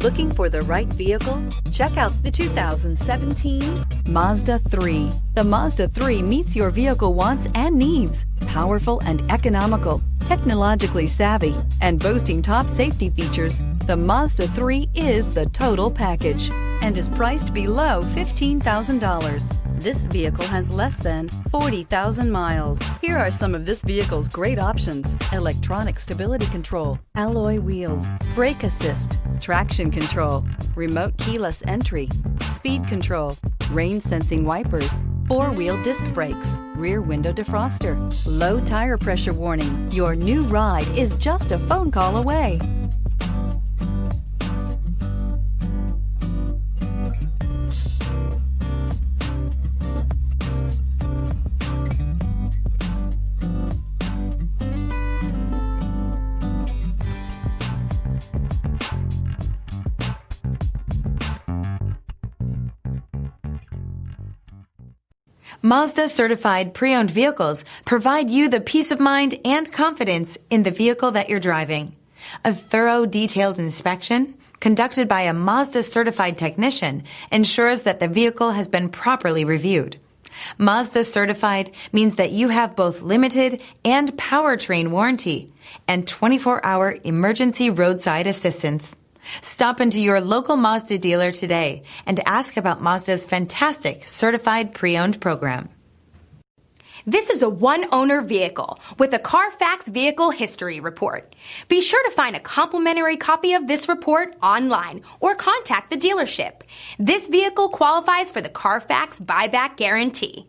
Looking for the right vehicle? Check out the 2017 Mazda 3. The Mazda 3 meets your vehicle wants and needs. Powerful and economical, technologically savvy, and boasting top safety features, the Mazda 3 is the total package and is priced below $15,000. This vehicle has less than 40,000 miles. Here are some of this vehicle's great options: electronic stability control, alloy wheels, brake assist, traction control, remote keyless entry, speed control, rain sensing wipers, four-wheel disc brakes, rear window defroster, low tire pressure warning. Your new ride is just a phone call away. Mazda certified pre-owned vehicles provide you the peace of mind and confidence in the vehicle that you're driving. A thorough, detailed inspection conducted by a Mazda certified technician ensures that the vehicle has been properly reviewed. Mazda certified means that you have both limited and powertrain warranty and 24-hour emergency roadside assistance. Stop into your local Mazda dealer today and ask about Mazda's fantastic certified pre-owned program. This is a one-owner vehicle with a Carfax Vehicle History Report. Be sure to find a complimentary copy of this report online or contact the dealership. This vehicle qualifies for the Carfax Buyback Guarantee.